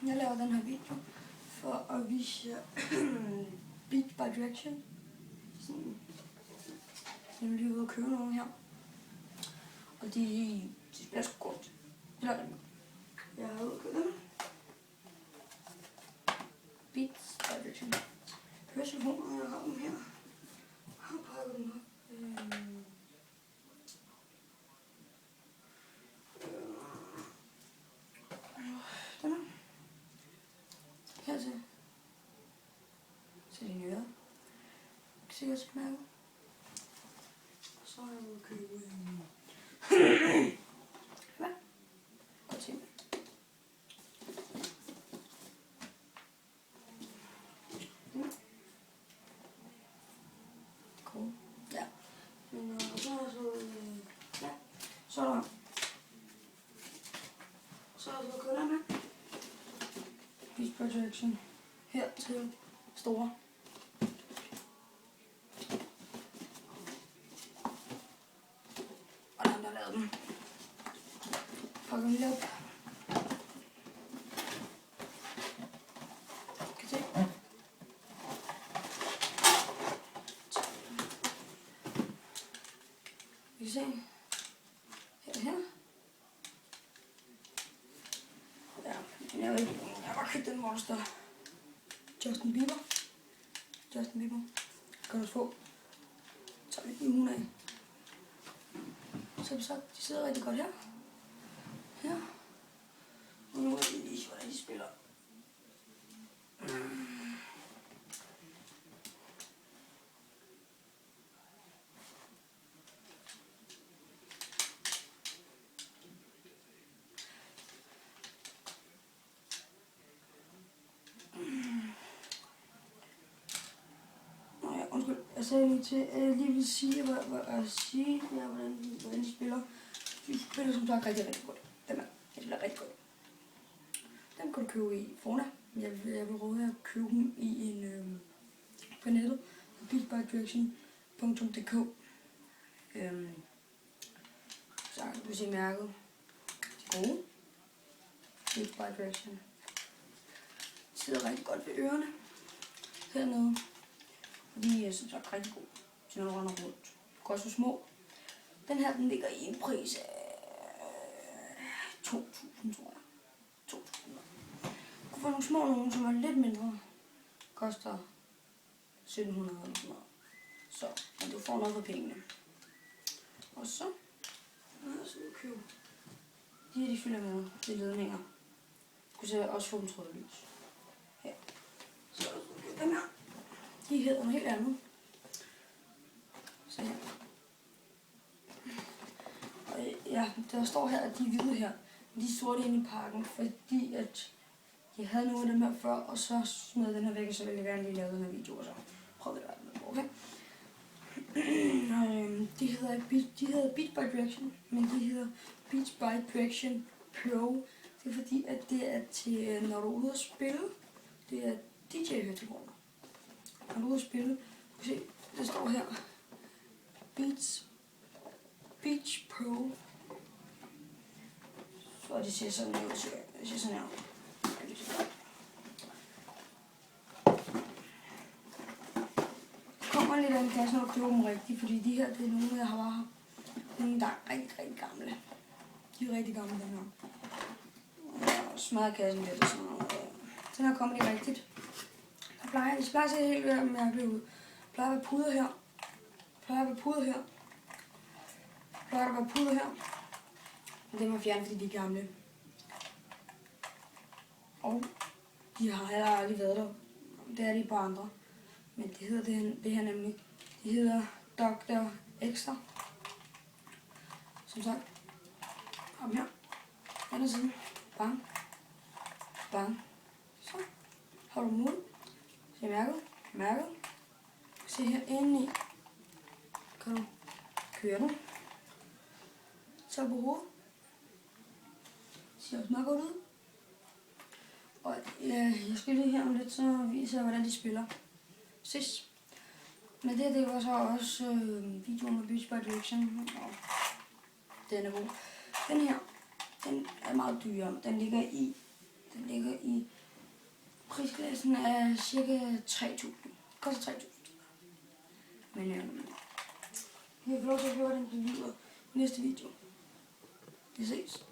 Jeg laver den her video for at vise jer Beats by Direction. Sådan. Jeg er lige ude og købe nogle her. Og de spiller sgu godt. Jeg har ude og købe dem. Beats by Direction. Høretelefoner, jeg har dem her. Jeg har pakket dem op. Den her. Hertil. Så din øre. Jeg kan sikkert smage. Og så har jeg ude at købe hvad? Og til. Cool. Ja. Men så er der så ja. Så er der kun den her. Beats by Direction. Her til store. Og der lavede dem. Pakker dem lige op. Kan se. Vi kan se. Her. Ja, jeg har købt den, hvor der står Justin Bieber. Kan du få. Så er det 900 af. Så de sidder rigtig godt her. Her. Og nu er det lige, hvordan de spiller. Jeg sagde lige til, at jeg lige vil sige, hvordan de spiller. De spiller som sagt rigtig godt. De spiller rigtig godt. Dem kan du købe i Fona. Jeg vil råde at købe dem i en på nettet. beatsbydirection.dk. Så kan du se mærket. De er gode. Beats by Direction. De sidder rigtig godt ved ørerne. Hernede. De er som sagt rigtig gode til når du render rundt. De koster små. Den her den ligger i en pris af 2.000, tror jeg. 2.000. Du kan få nogle små nogle, som er lidt mindre. Koster 1.700 eller sådan noget. Så, men du får noget for pengene. Og så købe. De fylder med de ledninger. Du kan så også få dem trådløs. Her. Så dem her. De hedder noget helt andet. Så her. Og ja, der står her, at de er hvide her. De er sorte inde i pakken, fordi at jeg havde nogle af dem her før, og så smed den her væk, og så ville jeg gerne lige lave den her video, og så prøvede jeg det med. Okay. De hedder Beats by Direction, men de hedder Beats by Direction Pro. Det er fordi, at det er til, når du er ude at spille, det er DJ-høretelefoner. Når du er ude at spille, du kan se, der står her, Beats Pro. Så det ser sådan ud, det ser sådan her. Kommer lidt af en kasse, når du køber dem rigtigt, fordi de her, det er nogle, jeg har bare nogle, der er rigtig gamle. De er rigtig gamle, den her. Og smadrer kassen lidt og sådan noget. Den her kommer de rigtigt. De plejer at se helt mærkeligt ud. Plejer at være puder her. Plejer at være puder her. Og dem har fjernet, fordi de er gamle. Og de har heller aldrig været der. Det er de på andre. Men det hedder det her nemlig. De hedder Dr. Extra. Som sagt. Kom her. Anden side. Bang. Bang. Så. Har du mod. Se mærket. Se her inde i. Kan du køre den. Så på hovedet. Det ser også meget godt ud. Og jeg skal lige her om lidt, så viser jeg, hvordan de spiller. Ses. Men det var så også videoen med Beats by Direction. Og den er god. Den her, den er meget dyrere. Den ligger i Den ligger i prisklassen af cirka 3.000. Koster 3.000. Men jeg får lov til at høre, hvordan den lyder i næste video. Vi ses.